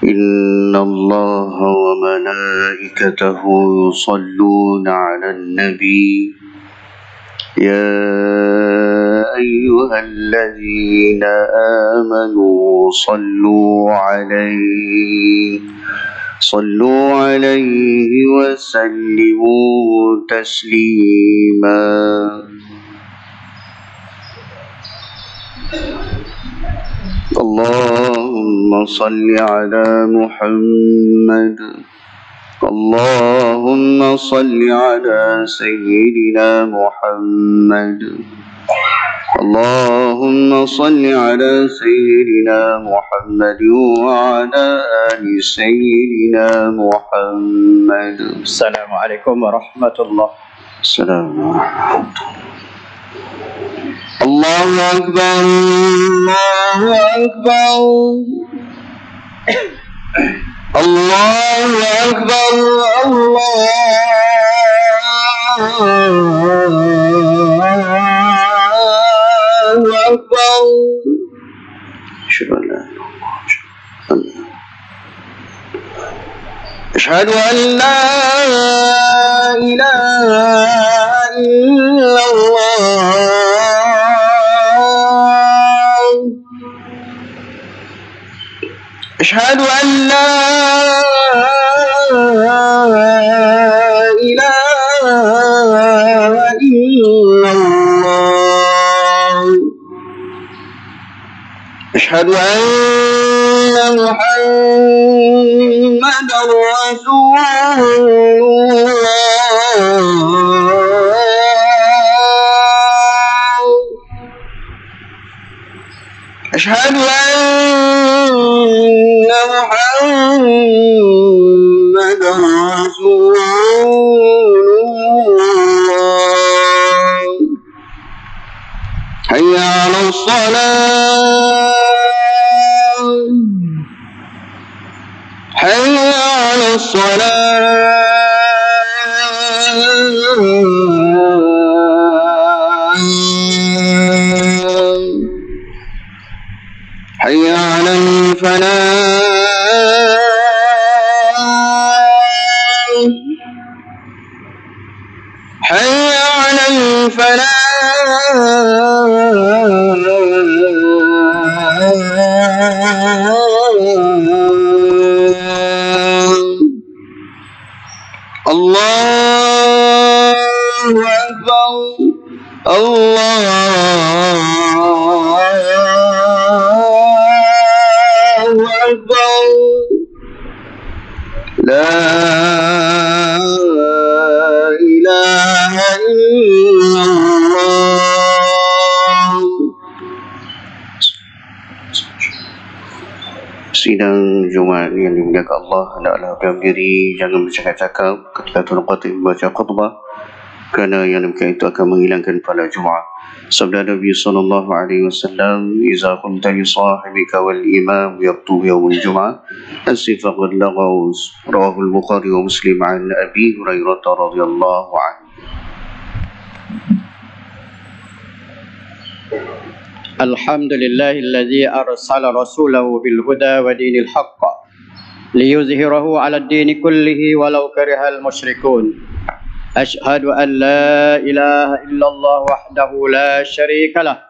إن الله وملائكته يصلون على النبي يا أيها الذين آمنوا صلوا عليه وسلموا تسليما. اللهم صل على محمد. اللهم صل على سيدنا محمد. اللهم صل على سيدنا محمد وعلى آل سيدنا محمد. السلام عليكم ورحمة الله. السلام عليكم. الله أكبر الله أكبر الله أكبر الله أكبر. أشهد أن لا إله إلا الله. أشهد أن لا إله إلا الله. أشهد أن محمدا رسول الله. أشهد أن محمدا رسول الله. حي على الصلاة حي على الصلاة. حي على الفلاح حي على الفلاح. الله أكبر الله أكبر. لا إله إلا الله. Sidang Jumat yang dimuliakan Allah, hendaklah berdiam diri, jangan bercakap-cakap ketika Tuan Khatib membaca khutbah, kerana yang demikian itu akan menghilangkan pahala Jumat. Sabda Nabi sallallahu alaihi wasallam, "Idza qumta li sahibika wal imam yaktubu yawm al-jum'ah, asif faqad laghaw." Rawahu al-Bukhari wa Muslim an Abi Hurairah radhiyallahu anhu. Alhamdulillahilladzi arsala rasulahu bil huda wa dinil haqq liyuzhirahu 'ala ad-dini kullihi walau karihal musyrikun. Ashhadu an la ilaha illallah wahdahu la syarika lah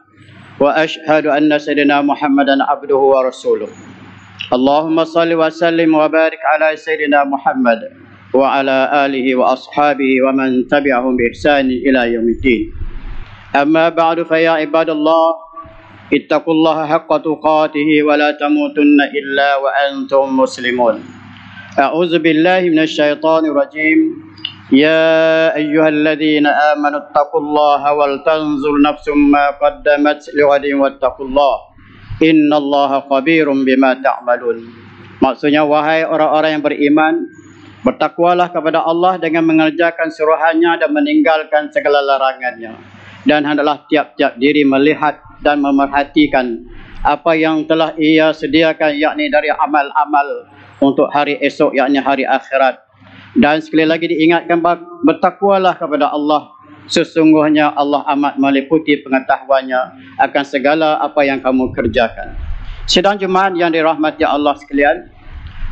wa ashhadu anna sayyidina Muhammadan abduhu wa rasuluh. Allahumma salli wa sallim wa barik ala sayyidina Muhammad wa ala alihi wa ashabihi wa man tabi'ahum bi ihsani ila yaumiddin. Amma ba'du fa ya ibadallah, ittaqullaha haqqa tuqatih wa la tamutunna illa wa antum muslimun. A'udzu billahi minasy syaithanir rajim. Ya ayyuhalladzina amanu ittaqullaha wal tanzur nafsum ma qaddamat lighadin wattaqullaha innallaha khabirum bima ta'malun. Maksudnya, wahai orang-orang yang beriman, bertakwalah kepada Allah dengan mengerjakan suruhannya dan meninggalkan segala larangannya. Dan hendaklah tiap-tiap diri melihat dan memerhatikan apa yang telah ia sediakan, yakni dari amal-amal untuk hari esok, yakni hari akhirat. Dan sekali lagi diingatkan, bertakwalah kepada Allah. Sesungguhnya Allah amat meliputi pengetahuannya akan segala apa yang kamu kerjakan. Sidang jemaat yang dirahmati Allah sekalian,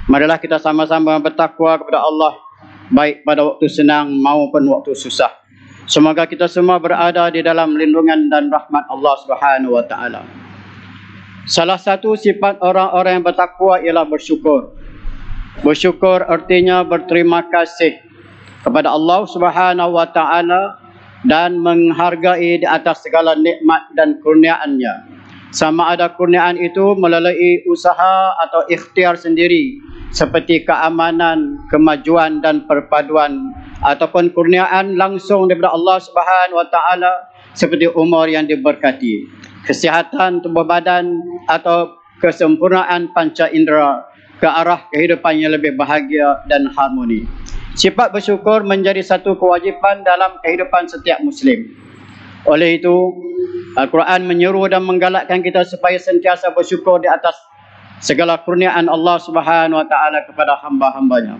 marilah kita sama-sama bertakwa kepada Allah, baik pada waktu senang maupun waktu susah. Semoga kita semua berada di dalam lindungan dan rahmat Allah Subhanahu wa taala. Salah satu sifat orang-orang yang bertakwa ialah bersyukur. Bersyukur artinya berterima kasih kepada Allah Subhanahu wa taala dan menghargai di atas segala nikmat dan kurniaannya. Sama ada kurniaan itu melalui usaha atau ikhtiar sendiri, seperti keamanan, kemajuan dan perpaduan, ataupun kurniaan langsung daripada Allah Subhanahu wa taala seperti umur yang diberkati, kesihatan tubuh badan atau kesempurnaan panca indera ke arah kehidupan yang lebih bahagia dan harmoni. Sifat bersyukur menjadi satu kewajipan dalam kehidupan setiap Muslim. Oleh itu, Al-Quran menyeru dan menggalakkan kita supaya sentiasa bersyukur di atas segala kurniaan Allah Subhanahu wa taala kepada hamba-hambanya.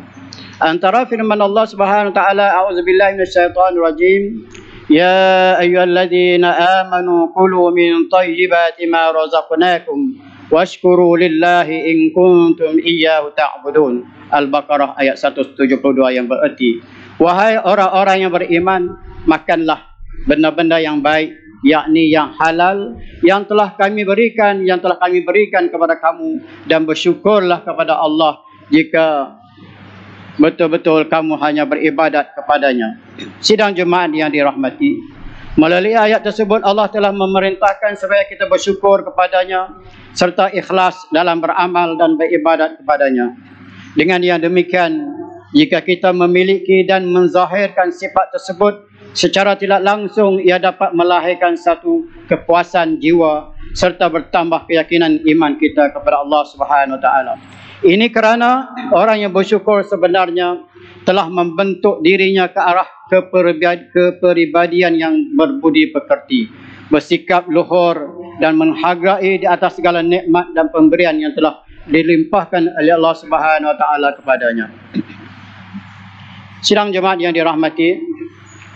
Antara firman Allah Subhanahu wa taala, a'udzubillahi minasyaitonir rajim, ya ayyuhalladzina amanu kulu min thayyibati ma razaqnakum washkuru lillahi in kuntum iyyahu ta'budun. Al-Baqarah ayat 172 yang bererti, wahai orang-orang yang beriman, makanlah benda-benda yang baik, yakni yang halal, yang telah kami berikan kepada kamu, dan bersyukurlah kepada Allah jika betul-betul kamu hanya beribadat kepadanya. Sidang jemaat yang dirahmati, melalui ayat tersebut Allah telah memerintahkan supaya kita bersyukur kepadanya serta ikhlas dalam beramal dan beribadat kepadanya. Dengan yang demikian, jika kita memiliki dan menzahirkan sifat tersebut, secara tidak langsung ia dapat melahirkan satu kepuasan jiwa serta bertambah keyakinan iman kita kepada Allah Subhanahu wa taala. Ini kerana orang yang bersyukur sebenarnya telah membentuk dirinya ke arah kepribadian yang berbudi pekerti, bersikap luhur dan menghargai di atas segala nikmat dan pemberian yang telah dilimpahkan oleh Allah Subhanahu wa taala kepadanya. Sidang jemaat yang dirahmati,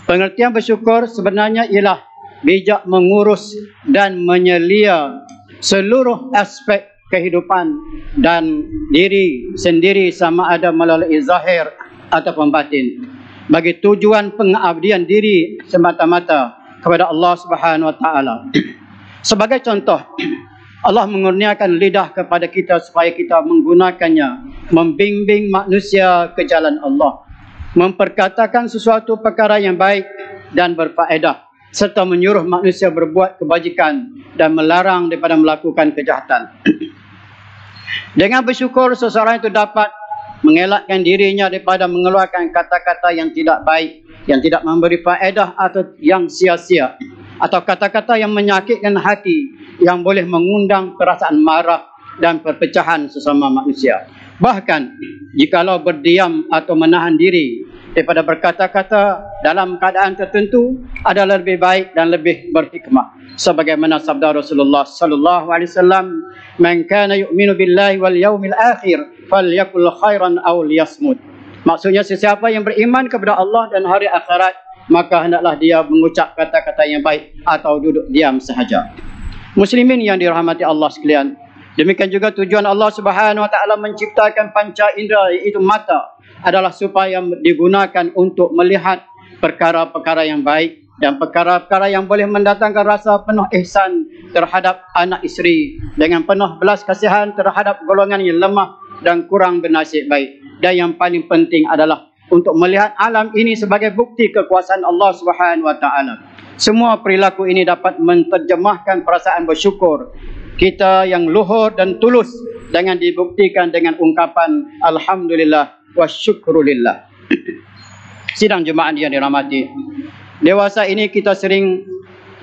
pengertian bersyukur sebenarnya ialah bijak mengurus dan menyelia seluruh aspek kehidupan dan diri sendiri, sama ada melalui zahir ataupun batin, bagi tujuan pengabdian diri semata-mata kepada Allah Subhanahu wa taala. Sebagai contoh, Allah mengurniakan lidah kepada kita supaya kita menggunakannya membimbing manusia ke jalan Allah, memperkatakan sesuatu perkara yang baik dan berfaedah, serta menyuruh manusia berbuat kebajikan dan melarang daripada melakukan kejahatan. Dengan bersyukur, seseorang itu dapat mengelakkan dirinya daripada mengeluarkan kata-kata yang tidak baik, yang tidak memberi faedah atau yang sia-sia, atau kata-kata yang menyakitkan hati, yang boleh mengundang perasaan marah dan perpecahan sesama manusia. Bahkan jikalau berdiam atau menahan diri daripada berkata-kata dalam keadaan tertentu adalah lebih baik dan lebih berhikmah, sebagaimana sabda Rasulullah sallallahu alaihi wasallam, "Man kana yu'minu billahi wal yawmil akhir falyakul khairan aw liyasmut." Maksudnya, sesiapa yang beriman kepada Allah dan hari akhirat, maka hendaklah dia mengucap kata-kata yang baik atau duduk diam sahaja. Muslimin yang dirahmati Allah sekalian, demikian juga tujuan Allah Subhanahu wa taala menciptakan panca indera, iaitu mata, adalah supaya digunakan untuk melihat perkara-perkara yang baik dan perkara-perkara yang boleh mendatangkan rasa penuh ihsan terhadap anak isteri, dengan penuh belas kasihan terhadap golongan yang lemah dan kurang bernasib baik. Dan yang paling penting adalah untuk melihat alam ini sebagai bukti kekuasaan Allah Subhanahu wa taala. Semua perilaku ini dapat menterjemahkan perasaan bersyukur kita yang luhur dan tulus, dengan dibuktikan dengan ungkapan alhamdulillah wa syukrulillah. Sidang jemaah yang dirahmati, dewasa ini kita sering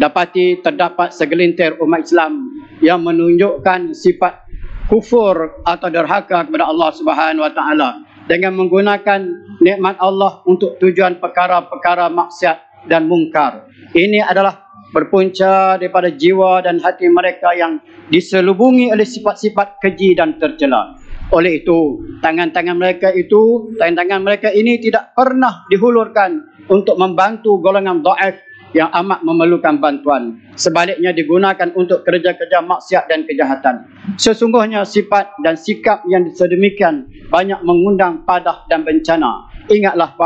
dapati terdapat segelintir umat Islam yang menunjukkan sifat kufur atau derhaka kepada Allah Subhanahu wa taala dengan menggunakan nikmat Allah untuk tujuan perkara-perkara maksiat dan mungkar. Ini adalah berpunca daripada jiwa dan hati mereka yang diselubungi oleh sifat-sifat keji dan tercela. Oleh itu, tangan-tangan mereka ini tidak pernah dihulurkan untuk membantu golongan dhaif yang amat memerlukan bantuan. Sebaliknya digunakan untuk kerja-kerja maksiat dan kejahatan. Sesungguhnya sifat dan sikap yang sedemikian banyak mengundang padah dan bencana. Ingatlah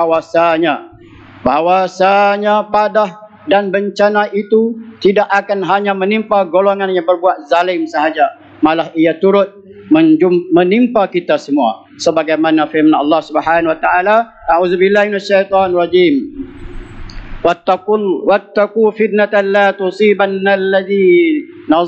bahwasanya padah dan bencana itu tidak akan hanya menimpa golongan yang berbuat zalim sahaja, malah ia turut menimpa kita semua. Sebagaimana firman Allah Subhanahu wa taala, a'udzubillahi minasyaitonir rajim. Wattaqu fitnatan la tusibanna alladhina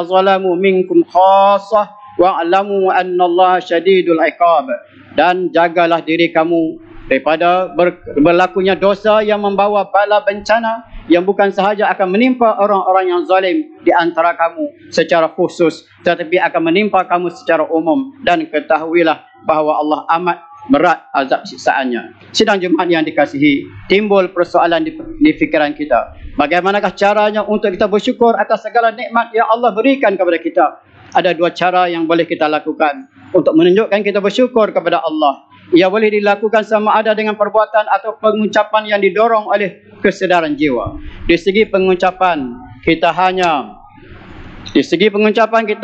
zalamu minkum khassah wa'lamu annallaha syadidul iqab. Dan jagalah diri kamu daripada berlakunya dosa yang membawa bala bencana yang bukan sahaja akan menimpa orang-orang yang zalim di antara kamu secara khusus, tetapi akan menimpa kamu secara umum. Dan ketahuilah bahawa Allah amat berat azab siksaannya. Sidang Jumaat yang dikasihi, timbul persoalan di fikiran kita. Bagaimanakah caranya untuk kita bersyukur atas segala nikmat yang Allah berikan kepada kita? Ada dua cara yang boleh kita lakukan untuk menunjukkan kita bersyukur kepada Allah. Ia boleh dilakukan sama ada dengan perbuatan atau pengucapan yang didorong oleh kesedaran jiwa. Di segi pengucapan kita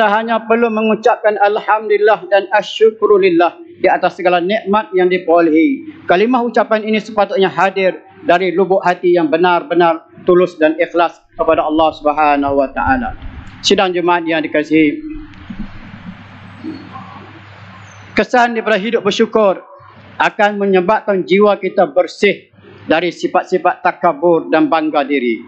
hanya perlu mengucapkan alhamdulillah dan asyukurulillah di atas segala nikmat yang diperolehi. Kalimah ucapan ini sepatutnya hadir dari lubuk hati yang benar-benar tulus dan ikhlas kepada Allah Subhanahu wa taala. Sidang Jumaat yang dikasihi, kesan daripada hidup bersyukur akan menyebabkan jiwa kita bersih dari sifat-sifat takabur dan bangga diri.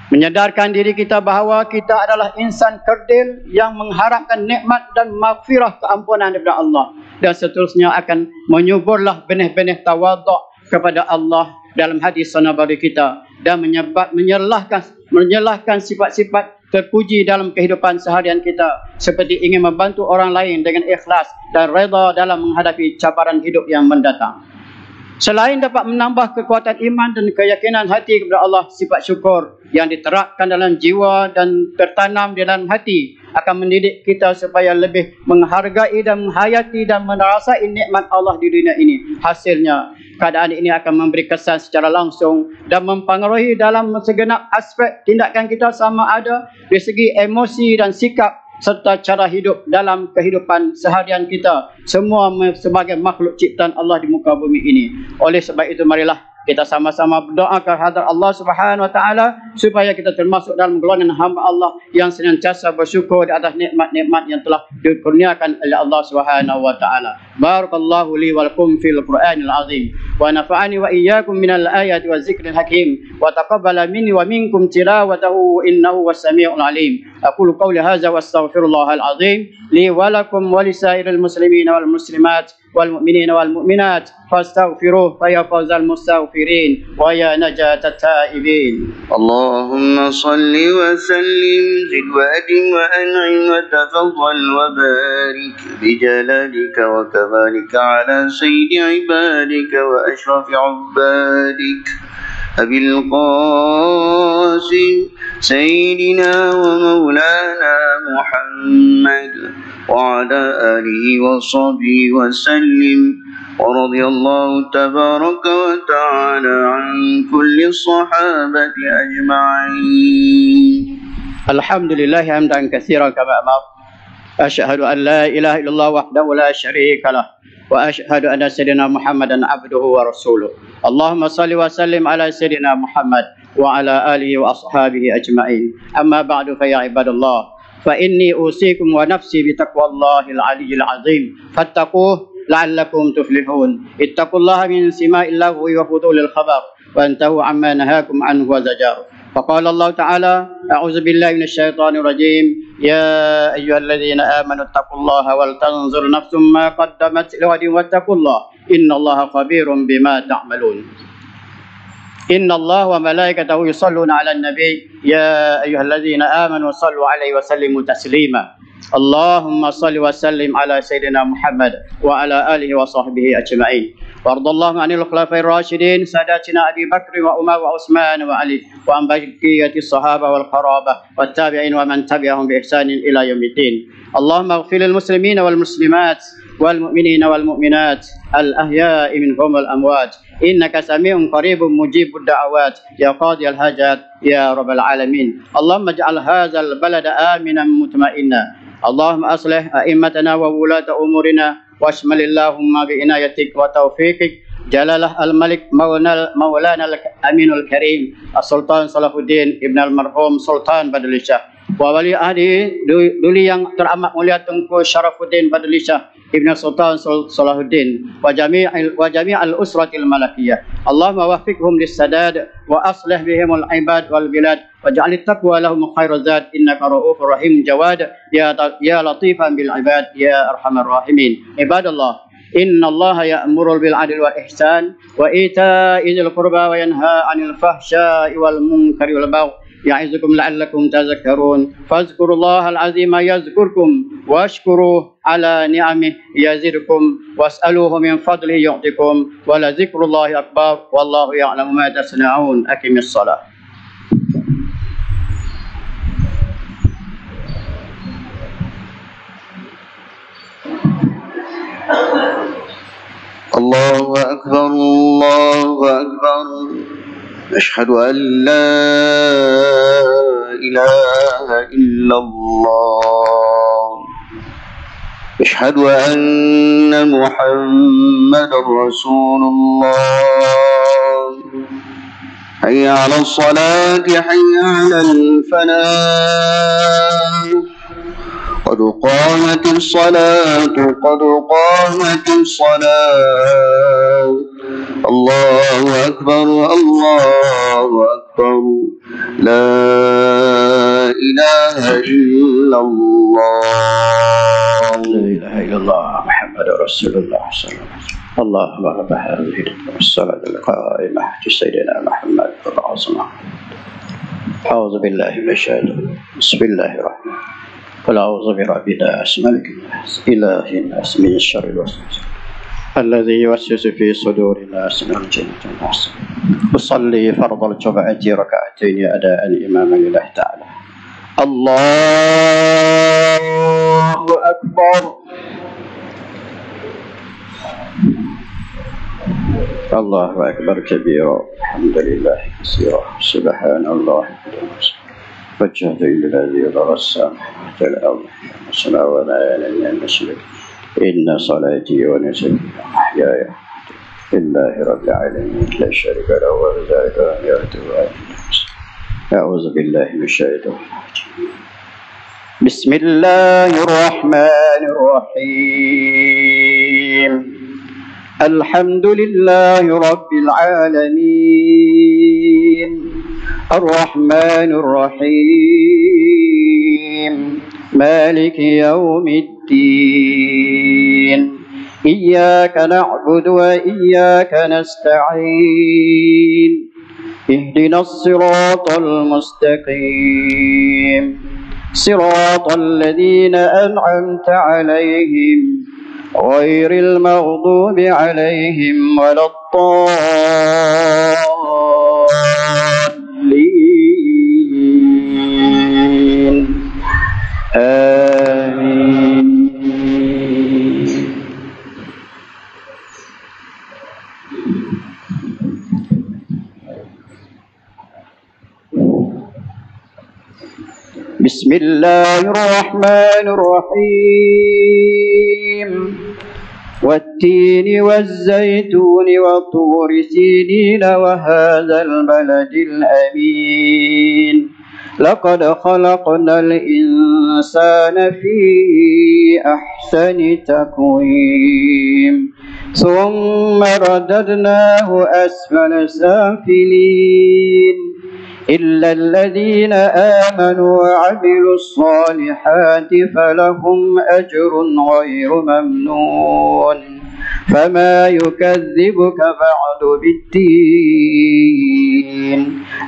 Menyadarkan diri kita bahawa kita adalah insan kerdil yang mengharapkan nikmat dan maghfirah keampunan daripada Allah. Dan seterusnya akan menyuburlah benih-benih tawaduk kepada Allah dalam hati sanabari kita. Dan menyerlahkan sifat-sifat terpuji dalam kehidupan seharian kita, seperti ingin membantu orang lain dengan ikhlas dan redha dalam menghadapi cabaran hidup yang mendatang. Selain dapat menambah kekuatan iman dan keyakinan hati kepada Allah, sifat syukur yang diterapkan dalam jiwa dan tertanam di dalam hati akan mendidik kita supaya lebih menghargai dan menghayati dan merasai nikmat Allah di dunia ini. Hasilnya, keadaan ini akan memberi kesan secara langsung dan mempengaruhi dalam segenap aspek tindakan kita, sama ada dari segi emosi dan sikap serta cara hidup dalam kehidupan seharian kita, semua sebagai makhluk ciptaan Allah di muka bumi ini. Oleh sebab itu, marilah kita sama-sama berdoa kehadrat Allah Subhanahu wa taala supaya kita termasuk dalam golongan hamba Allah yang senantiasa bersyukur di atas nikmat-nikmat yang telah dikurniakan oleh Allah Subhanahu wa taala. Barakallahu li wa lakum fil Qur'anil azim wa nafa'ani wa iyyakum minal ayati waz zikril hakim wa taqabbala minni wa minkum tilawatahu innahu was-sami'ul alim. Aqulu qawli hadza wa astaghfirullahal azim li wa lakum wa lisairil muslimina wal muslimat والمؤمنين والمؤمنات فاستغفروه فيا فوز المستغفرين ويا نجاة التائبين. اللهم صل وسلم زد وأدم وأنعم وتفضل وبارك بجلالك وكمالك على سيد عبادك وأشرف عبادك أبي القاسم سيدنا ومولانا محمد وعلى آله وصحبه وسلم ورضي الله تبارك وتعالى عن كل الصحابة أجمعين. الحمد لله حمدا كثيرا كما أمر. أشهد أن لا إله إلا الله وحده لا شريك له وأشهد أن سيدنا محمدا عبده ورسوله. اللهم صل وسلم على سيدنا محمد وعلى آله وأصحابه أجمعين. أما بعد فيا عباد الله، فإني أوصيكم ونفسي بتقوى الله العلي العظيم فاتقوه لعلكم تفلحون. اتقوا الله من سماء اللغو وفضول الخبر وانتهوا عما نهاكم عنه وزجر. فقال الله تعالى: أعوذ بالله من الشيطان الرجيم. يا أيها الذين آمنوا اتقوا الله ولتنظر نفس ما قدمت لغد واتقوا الله إن الله خبير بما تعملون. إن الله وملائكته يصلون على النبي يا أيها الذين آمنوا صلوا عليه وسلموا تسليما. اللهم صل وسلم على سيدنا محمد وعلى آله وصحبه أجمعين. وارض اللهم عن الخلفاء الراشدين ساداتنا أبي بكر وعمر وعثمان وعلي وعن بقية الصحابة والقرابة والتابعين ومن تبعهم بإحسان إلى يوم الدين. اللهم اغفر للمسلمين والمسلمات والمؤمنين والمؤمنات الأحياء منهم والأموات إنك سميع قريب مجيب الدعوات يا قاضي الحاجات يا رب العالمين. اللهم اجعل هذا البلد آمنا مطمئنا. اللهم أصلح أئمتنا وولاة أمورنا واشمل اللهم بعنايتك وتوفيقك جلاله الملك مولانا الأمين الكريم السلطان صلاح الدين ابن المرحوم سلطان Baduli Shah wa wali ahdi duli yang teramat mulia Tunku Syarafuddin Baduli Shah Ibn Sultan Salahuddin wa jami'al usratil malakiyah. Allahumma waffiqhum lis-sadad wa aslih bihimul ibad wal bilad waj'al at-taqwa lahum khairuz zad innaka ra'ufur rahim jawad ya latifan bil ibad ya arhamar rahimin. Ibadallah, innallaha ya'muru bil 'adli wal ihsan wa ita'i dzil qurba wa yanha 'anil fahsya'i wal munkari wal baghi ya'izukum la'allakum tadhakkarun. Fazkurullahal 'azima yazkurkum washkuruhu ala ni'amihi yazidkum was'aluhu min fadlihi yu'tikum wa la dzikrullahi akbar wallahu ya'lamu ma tasna'un. Aqimis shalah. الله أكبر الله أكبر أشهد أن لا إله إلا الله أشهد أن محمد رسول الله حي على الصلاة حي على الفلاح قد قامت الصلاة قد قامت الصلاة الله أكبر الله أكبر لا إله إلا الله لا إله إلا الله محمد رسول الله صلى الله عليه وسلم. اللهم رب هذه الصلاة القائمة سيدنا محمد وعظمه. أعوذ بالله من الشيطان بسم الله الرحمن الرحيم. قل أعوذ برب الناس ملك الناس إله الناس من شر الوسواس الذي يوسوس في صدور الناس من الجنة والناس. أصلي فرض الجمعة ركعتين أداء إماما لله تعالى. الله أكبر. الله أكبر كبيرا الحمد لله كثيرا سبحان الله وجهت إلى الذي يضر السامح الأرض وصلى ولا يلي المسلك إن صلاتي ونسكي ومحياي لله رب العالمين لا شريك له وبذلك أمرت أعوذ بالله من الشيطان بسم الله الرحمن الرحيم. الحمد لله رب العالمين الرحمن الرحيم مالك يوم الدين إياك نعبد وإياك نستعين اهدنا الصراط المستقيم صراط الذين أنعمت عليهم غير المغضوب عليهم ولا الضالين آمين. بسم الله الرحمن الرحيم. والتين والزيتون وطور سينين وهذا البلد الأمين لقد خلقنا الإنسان في أحسن تقويم ثم رددناه أسفل سافلين إلا الذين آمنوا وعملوا الصالحات فلهم أجر غير ممنون فما يكذبك بعد بالدين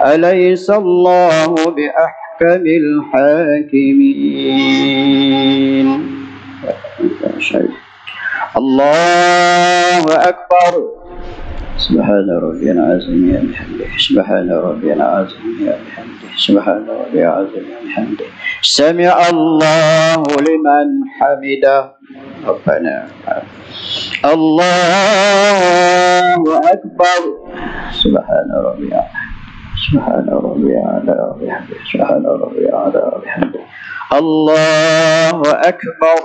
أليس الله بأحكم أحكم الحاكمين. الله أكبر. سبحان ربي العظيم بحمده. سبحان ربي العظيم بحمده. سبحان ربي العظيم بحمده. سمع الله لمن حمده. ربنا الله أكبر. سبحان ربي سبحان ربي العظيم وبحمده. سبحان ربي العظيم وبحمده. الله أكبر.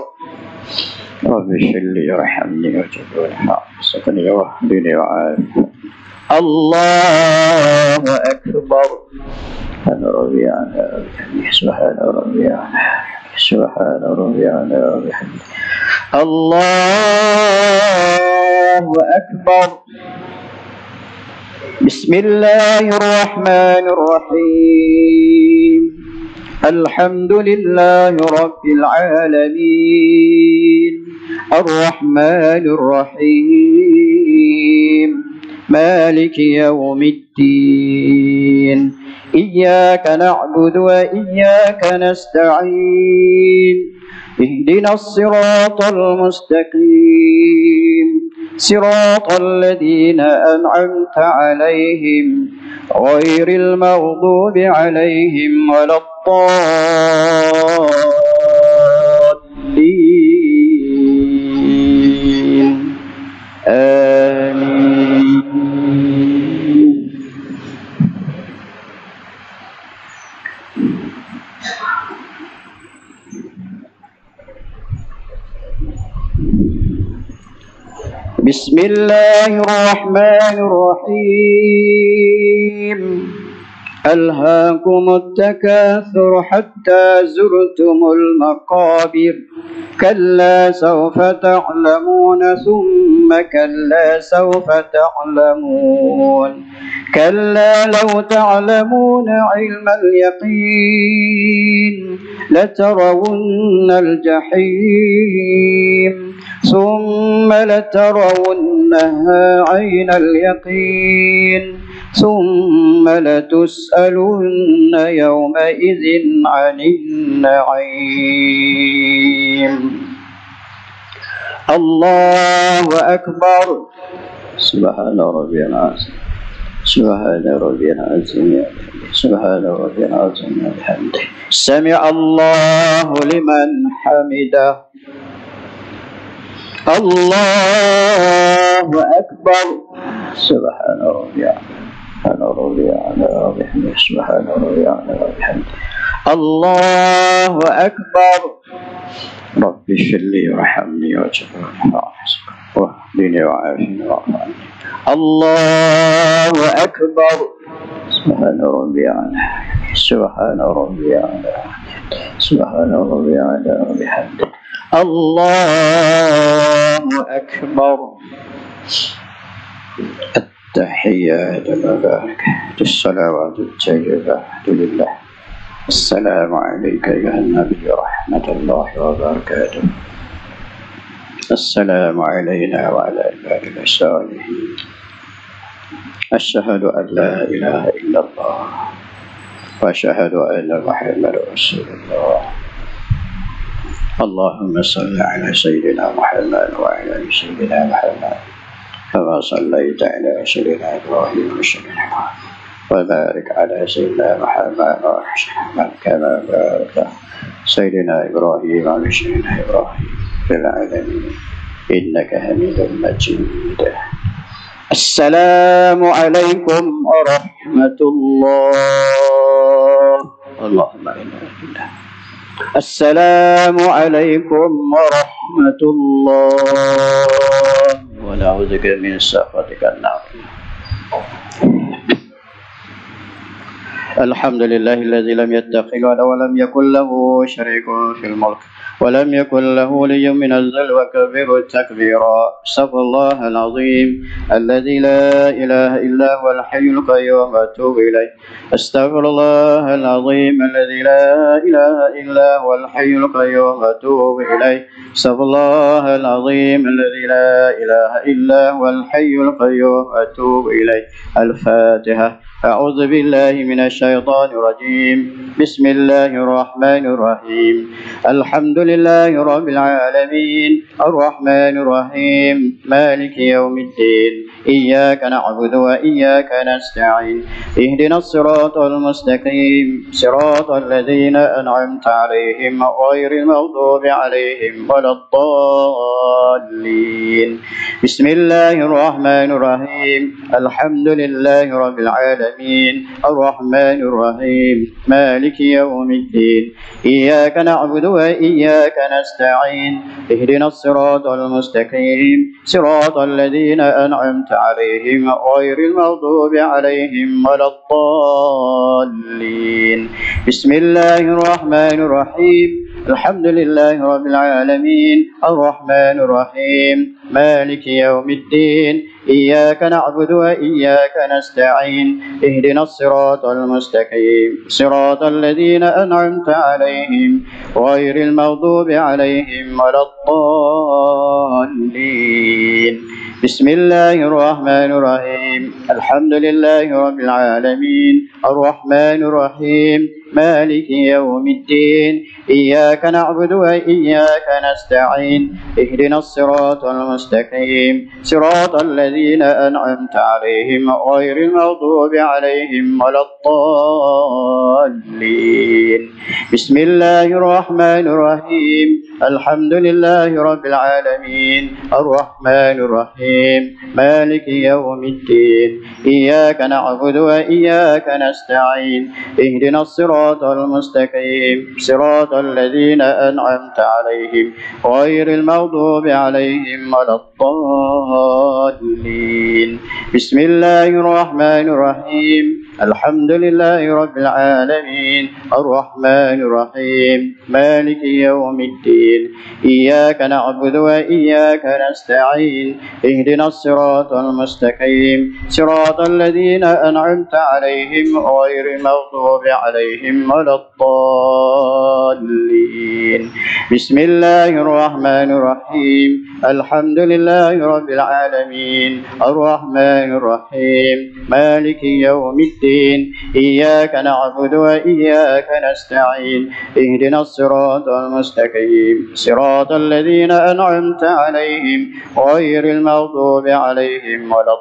رب اشرح لي وارحمني واجعلني حافظني واهدني وعافني. الله أكبر. سبحان ربي العظيم وبحمده. سبحان ربي العظيم. سبحان ربي العظيم وبحمده. الله أكبر. بسم الله الرحمن الرحيم. الحمد لله رب العالمين الرحمن الرحيم مالك يوم الدين إياك نعبد وإياك نستعين اهدنا الصراط المستقيم صراط الذين أنعمت عليهم غير المغضوب عليهم ولا الضالين. آمين. بسم الله الرحمن الرحيم. ألهاكم التكاثر حتى زرتم المقابر كلا سوف تعلمون ثم كلا سوف تعلمون كلا لو تعلمون علم اليقين لترون الجحيم ثم لترونها عين اليقين ثم لتسألن يومئذ عن النعيم. الله أكبر. سبحان ربي العظيم. سبحان ربي العظيم. سبحان ربي العظيم بحمده. سمع الله لمن حمده. الله أكبر. سبحان ربي سبحان ربي وبحمده. سبحان ربي وبحمده. الله أكبر. رب اشرح لي وارحمني واجعلني واهدني وعافني واعف عني. الله أكبر. سبحان ربي سبحان ربي سبحان ربي وبحمده. الله أكبر. التحيات المباركة الصلوات الطيبات لله. السلام عليك أيها النبي ورحمة الله وبركاته. السلام علينا وعلى عباد الصالحين. أشهد أن لا إله إلا الله وأشهد أن محمدا رسول الله. اللهم صل على سيدنا محمد وعلى آل سيدنا محمد كما صليت على سيدنا إبراهيم وسيدنا محمد وبارك على سيدنا محمد وسلم كما باركت سيدنا إبراهيم وسيدنا إبراهيم في العالمين إنك حميد مجيد. السلام عليكم ورحمة الله. اللهم إنا لله. السلام عليكم ورحمة الله ونعوذ بك من سخطك النار. الحمد لله الذي لم يتخذ ولدا ولم يكن له شريك في الملك ولم يكن له ولي من الذل وكبره تكبيرا. استغفر الله العظيم الذي لا إله إلا هو الحي القيوم وأتوب إليه. استغفر الله العظيم الذي لا إله إلا هو الحي القيوم وأتوب إليه. استغفر الله العظيم الذي لا إله إلا هو الحي القيوم وأتوب إليه. الفاتحة. أعوذ بالله من الشيطان الرجيم. بسم الله الرحمن الرحيم. الحمد لله رب العالمين الرحمن الرحيم مالك يوم الدين إياك نعبد وإياك نستعين اهدنا الصراط المستقيم صراط الذين أنعمت عليهم غير المغضوب عليهم ولا الضالين. بسم الله الرحمن الرحيم. الحمد لله رب العالمين الرحمن الرحيم مالك يوم الدين إياك نعبد وإياك نستعين اهدنا الصراط المستقيم صراط الذين أنعمت عليهم غير المغضوب عليهم ولا الضالين. بسم الله الرحمن الرحيم. الحمد لله رب العالمين الرحمن الرحيم مالك يوم الدين إياك نعبد وإياك نستعين اهدنا الصراط المستقيم صراط الذين أنعمت عليهم غير المغضوب عليهم ولا الضالين. بسم الله الرحمن الرحيم. الحمد لله رب العالمين الرحمن الرحيم مالك يوم الدين إياك نعبد وإياك نستعين اهدنا الصراط المستقيم صراط الذين أنعمت عليهم غير المغضوب عليهم ولا الضالين. بسم الله الرحمن الرحيم. الحمد لله رب العالمين الرحمن الرحيم مالك يوم الدين إياك نعبد وإياك نستعين اهدنا الصراط المستقيم صراط الذين أنعمت عليهم غير المغضوب عليهم ولا الضالين. بسم الله الرحمن الرحيم. الحمد لله رب العالمين الرحمن الرحيم مالك يوم الدين إياك نعبد وإياك نستعين اهدنا الصراط المستقيم صراط الذين أنعمت عليهم غير المغضوب عليهم ولا الضالين. بسم الله الرحمن الرحيم. الحمد لله رب العالمين الرحمن الرحيم مالك يوم الدين إياك نعبد وإياك نستعين اهدنا الصراط المستقيم صراط الذين أنعمت عليهم غير المغضوب عليهم ولا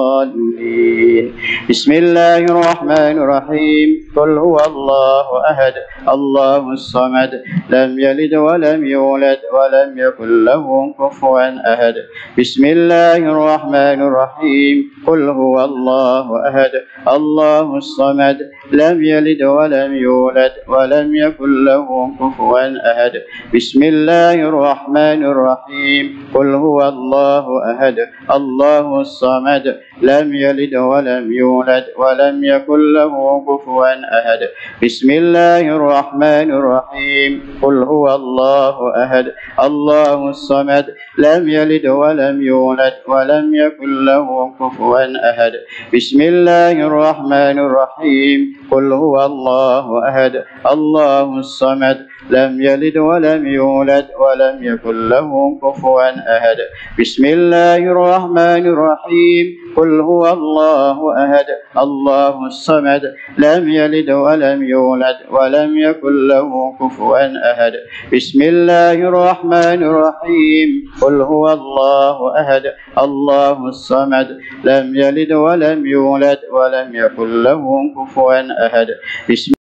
الضالين. بسم الله الرحمن الرحيم. قل هو الله أحد الله الصمد لم يلد ولم يولد ولم يكن له كفوا أحد. بسم الله الرحمن الرحيم. قل هو الله أحد الله الصمد لم يلد ولم يولد ولم يكن له كفوا أحد. بسم الله الرحمن الرحيم. قل هو الله أحد الله الصمد لم يلد ولم يولد ولم يكن له كفوا أحد. بسم الله الرحمن الرحيم. قل هو الله أحد الله الصمد لم يلد ولم يولد ولم يكن له كفوا أحد. بسم الله الرحمن الرحيم. قل هو الله أحد الله الصمد لم يلد ولم يولد ولم يكن له كفوا أحد. بسم الله الرحمن الرحيم. قل هو الله أحد الله الصمد لم يلد ولم يولد ولم يكن له كفوا أحد. بسم الله الرحمن الرحيم. قل هو الله أحد الله الصمد لم يلد ولم يولد ولم يكن له كفوا أحد. بسم